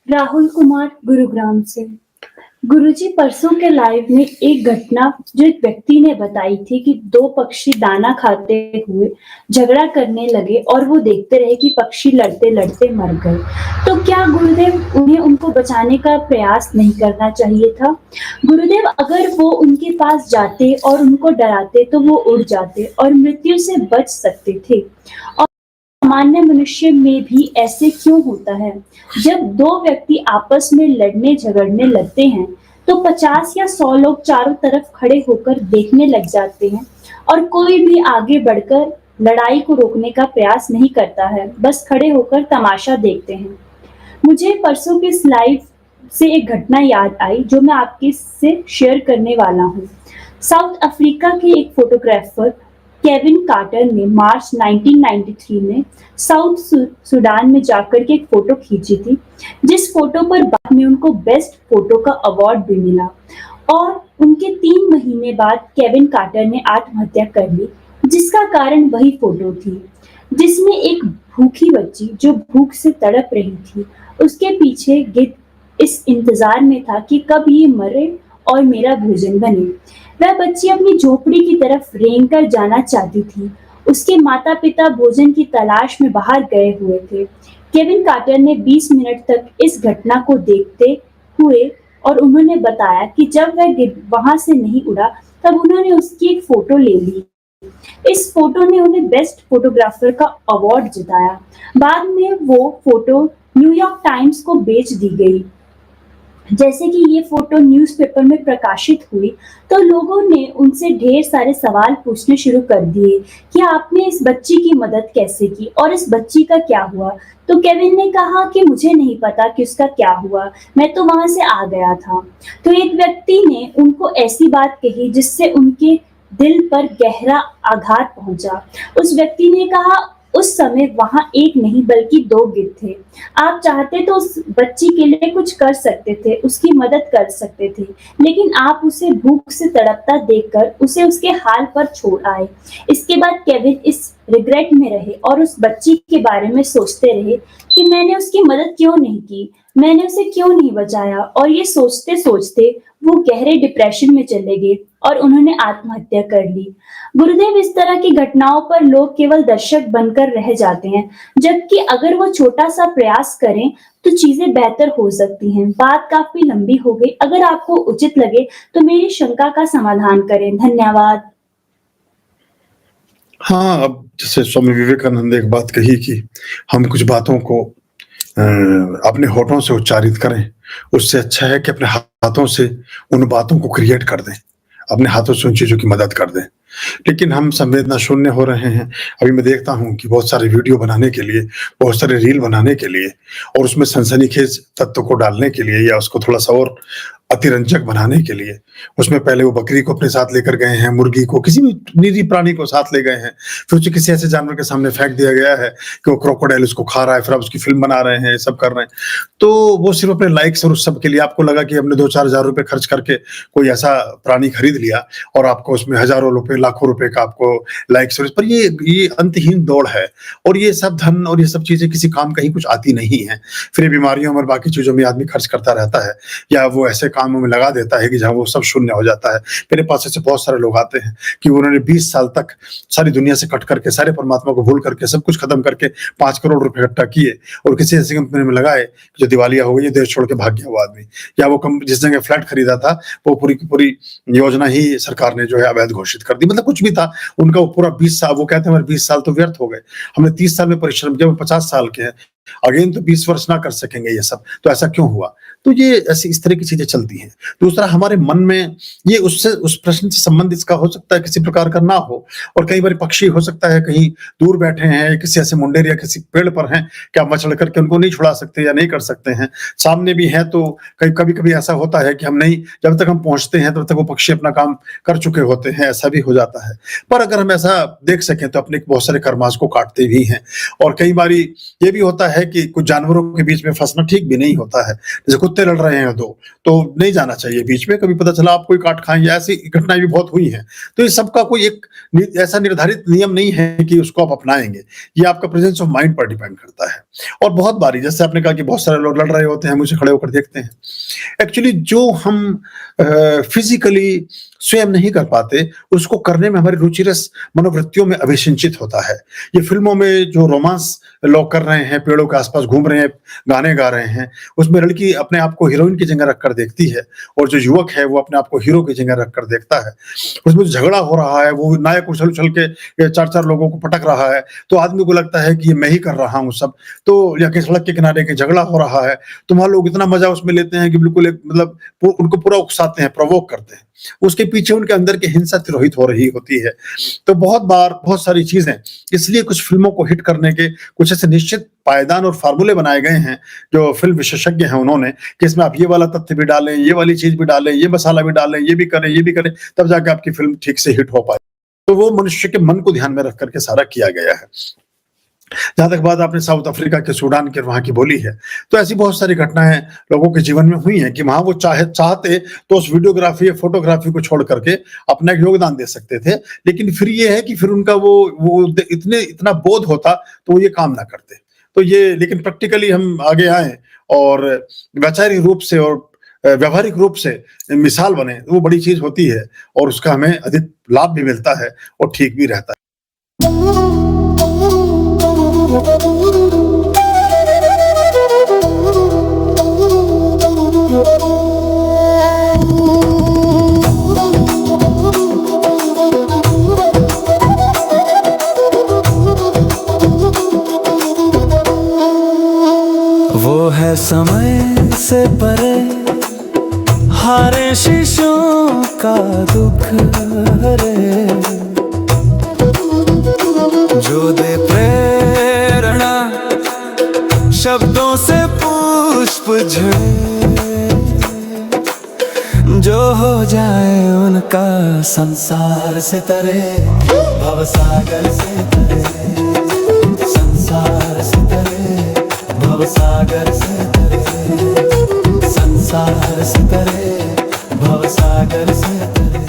राहुल कुमार गुरुग्राम से। गुरुजी, परसों के लाइव में एक घटना जो एक व्यक्ति ने बताई थी कि दो पक्षी दाना खाते हुए झगड़ा करने लगे और वो देखते रहे कि पक्षी लड़ते लड़ते मर गए। तो क्या गुरुदेव उन्हें उनको बचाने का प्रयास नहीं करना चाहिए था? गुरुदेव, अगर वो उनके पास जाते और उनको डराते तो वो उड़ जाते और मृत्यु से बच सकते थे। और सामान्य मनुष्य में भी ऐसे क्यों होता है? जब दो व्यक्ति आपस में लड़ने झगड़ने लगते हैं तो 50 या 100 लोग चारों तरफ खड़े होकर देखने लग जाते हैं और कोई भी आगे बढ़कर लड़ाई को रोकने का प्रयास नहीं करता है, बस खड़े होकर तमाशा देखते हैं। मुझे परसों की स्लाइड से एक घटना याद आई जो मैं आपके से शेयर करने वाला हूँ। साउथ अफ्रीका के एक फोटोग्राफर केविन कार्टर ने मार्च 1993 में साउथ सूडान में जाकर के एक फोटो खींची थी, जिस फोटो पर बाद में उनको बेस्ट फोटो का अवार्ड भी मिला। और उनके 3 महीने बाद केविन कार्टर ने आत्महत्या कर ली, जिसका कारण वही फोटो थी, जिसमें एक भूखी बच्ची जो भूख से तड़प रही थी, उसके पीछे गिद्ध इस इंतजार में था कि कब ये मरे और मेरा भोजन बने। वह बच्ची अपनी झोपड़ी की तरफ रेंग कर जाना चाहती थी। उसके माता-पिता भोजन की तलाश में बाहर गए हुए थे। केविन कार्टर ने 20 मिनट तक इस घटना को देखते हुए और उन्होंने बताया कि जब वह गिद्ध वहां से नहीं उड़ा, तब उन्होंने उसकी एक फोटो ले ली। इस फोटो ने उन्हें बेस्ट फोटोग्राफर का अवार्ड जिताया। बाद में वो फोटो न्यूयॉर्क टाइम्स को बेच दी गई। जैसे कि ये फोटो न्यूज़पेपर में प्रकाशित हुई तो लोगों ने उनसे ढेर सारे सवाल पूछने शुरू कर दिए कि आपने इस बच्ची की मदद कैसे की और इस बच्ची का क्या हुआ। तो केविन ने कहा कि मुझे नहीं पता कि उसका क्या हुआ, मैं तो वहां से आ गया था। तो एक व्यक्ति ने उनको ऐसी बात कही जिससे उनके दिल पर गहरा आघात पहुंचा। उस व्यक्ति ने कहा, उस समय वहां एक नहीं बल्कि 2 गिद्ध थे। आप चाहते तो उस बच्ची के लिए कुछ कर सकते थे, उसकी मदद कर सकते थे, लेकिन आप उसे भूख से तड़पता देखकर उसे उसके हाल पर छोड़ आए। इसके बाद केविन इस रिग्रेट में रहे और उस बच्ची के बारे में सोचते रहे कि मैंने उसकी मदद क्यों नहीं की, मैंने उसे क्यों नहीं बचाया, और ये सोचते सोचते वो गहरे डिप्रेशन में चले गए और उन्होंने आत्महत्या कर ली। गुरुदेव, इस तरह की घटनाओं पर लोग केवल दर्शक बनकर रह जाते हैं, जबकि अगर वो छोटा सा प्रयास करें तो चीजें बेहतर हो सकती हैं। बात काफी लंबी हो गई, अगर आपको उचित लगे तो मेरी शंका का समाधान करें। धन्यवाद। हाँ, अब जैसे स्वामी विवेकानंद ने एक बात कही कि हम कुछ बातों को अपने होठों से उच्चारित करें, उससे अच्छा है कि अपने हाथों से उन बातों को क्रिएट कर दें, अपने हाथों से उन चीज़ों की मदद कर दें। लेकिन हम संवेदना शून्य हो रहे हैं। अभी मैं देखता हूँ कि बहुत सारे वीडियो बनाने के लिए, बहुत सारे रील बनाने के लिए और उसमें सनसनीखेज तत्व को डालने के लिए या उसको थोड़ा-सा और अतिरंजक बनाने के लिए, उसमें पहले वो बकरी को अपने साथ लेकर गए हैं, मुर्गी को, किसी भी निरीह प्राणी को साथ ले गए हैं। फिर उसे किसी ऐसे जानवर के सामने फेंक दिया गया है कि वो क्रोकोडाइल उसको खा रहा है, फिर आप उसकी फ़िल्म बना रहे हैं, ये सब कर रहे हैं। तो वो सिर्फ़ अपने लाइक्स और उस सब के लिए आपको लगा कि हमने 2-4 हज़ार रुपए खर्च करके कोई ऐसा प्राणी खरीद लिया और आपको उसमें हज़ारों रुपए, लाखों रुपए का आपको लाइक्स और इस पर ये अंतहीन दौड़ है और ये सब धन और ये सब चीज़ें किसी काम कहीं कुछ आती नहीं हैं। फिर ये बीमारियों में और बाकी चीज़ों में आदमी खर्च करता रहता है या वो ऐसे कामों में लगा देता है कि जहाँ वो सब शून्य हो जाता है। मेरे पास ऐसे बहुत सारे लोग आते हैं कि उन्होंने 20 साल तक सारी दुनिया से कट करके, सारे परमात्मा को भूल करके, सब कुछ खत्म करके 5 करोड़ रुपए इकट्ठा किए और किसी ऐसी कंपनी में लगाए जो दिवालिया हो गई, देश छोड़ के भाग गया वो आदमी। या वो जिस जगह फ्लैट खरीदा था वो पूरी की पूरी योजना ही सरकार ने जो है अवैध घोषित कर दी। मतलब कुछ भी था, उनका वो पूरा 20 साल, वो कहते हैं हमारे 20 साल तो व्यर्थ हो गए। हमने 30 साल में परिश्रम किया, वो 50 साल के हैं, अगेन तो 20 वर्ष ना कर सकेंगे ये सब, तो ऐसा क्यों हुआ? तो ये ऐसी इस तरह की चीजें चलती हैं। दूसरा, हमारे मन में ये उससे उस प्रश्न से संबंध इसका हो सकता है किसी प्रकार का ना हो, और कई बार पक्षी हो सकता है कहीं दूर बैठे हैं, किसी ऐसे मुंडेर या किसी पेड़ पर हैं कि आप मचल करके उनको नहीं छुड़ा सकते या नहीं कर सकते हैं। सामने भी हैं तो कभी-कभी ऐसा होता है कि हम नहीं, जब तक हम पहुँचते हैं तब तक वो पक्षी अपना काम कर चुके होते हैं, ऐसा भी हो जाता है। पर अगर हम ऐसा देख सकें तो अपने बहुत सारे कर्माश को काटते भी हैं। और कई बारी ये भी होता है कि कुछ जानवरों के बीच में फँसना ठीक भी नहीं होता है। जैसे कुत्ते लड़ रहे हैं 2, तो नहीं जाना चाहिए बीच में, कभी पता चला आप कोई काट खाएँ, या ऐसी घटनाएँ भी बहुत हुई हैं। तो इस सब का कोई एक ऐसा निर्धारित नियम नहीं है कि उसको आप अपनाएँगे। ये आपका प्रेजेंस ऑफ माइंड पर डिपेंड करता है। और बहुत बारी जैसे आपने कहा कि बहुत सारे लोग लड़ रहे होते हैं, मुझे खड़े होकर देखते हैं। एक्चुअली जो हम फिज़िकली स्वयं नहीं कर पाते, उसको करने में हमारी रुचिरस मनोवृत्तियों में अभिसिंचित होता है। ये फ़िल्मों में जो रोमांस लोग कर रहे हैं, पेड़ों के आस-पास घूम रहे हैं, गाने गा रहे हैं, उसमें लड़की अपने आप को हीरोइन की जगह रखकर देखती है और जो युवक है, वो अपने आप को हीरो की जगह रखकर देखता है। उसमें जो झगड़ा हो रहा है, वो नायक उछल-उछल के 4-4 लोगों को पटक रहा है, तो आदमी को लगता है कि ये मैं ही कर रहा हूँ सब। तो या कि सड़क के किनारे के झगड़ा हो रहा है, तो वहाँ लोग इतना मज़ा उसमें लेते हैं कि बिल्कुल एक मतलब वो उनको पूरा उकसाते हैं, प्रोवोक करते हैं। उसके पीछे उनके अंदर की हिंसा तिरोहित हो रही होती है। तो बहुत बार बहुत सारी चीज़ें इसलिए कुछ फ़िल्मों को हिट करने के कुछ ऐसे निश्चित पायदान और फ़ॉर्मूले बनाए गए हैं, जो फ़िल्म विशेषज्ञ हैं उन्होंने, कि इसमें आप ये वाला तथ्य भी डालें, ये वाली चीज़ भी डालें, ये मसाला भी डालें, ये भी करें, तब जाके आपकी फ़िल्म ठीक से हिट हो पाए। तो वो मनुष्य के मन को ध्यान में रख कर के सारा किया गया है। जहाँ तक बात आपने साउथ अफ्रीका के सूडान की और वहाँ की बोली है, तो ऐसी बहुत सारी घटनाएँ लोगों के जीवन में हुई हैं कि वहाँ वो चाहते तो उस वीडियोग्राफ़ी या फ़ोटोग्राफ़ी को छोड़ कर के अपना एक योगदान दे सकते थे। लेकिन फिर ये है कि फिर उनका वो द इतना बोध होता तो वो ये काम ना करते। तो ये लेकिन प्रैक्टिकली हम आगे आएँ और वैचारिक रूप से और व्यावहारिक रूप से मिसाल बने, वो बड़ी चीज़ होती है और उसका हमें अधिक लाभ भी मिलता है और ठीक भी रहता है। वो है समय से परे हारे शीशों का दुख हरे, जो दे प्रेरणा शब्दों से पुष्प झड़े, जो हो जाए उनका संसार से तरे, भवसागर से तरे, संसार से तरे, भवसागर से तरे, संसार से तरे, भवसागर से तरे।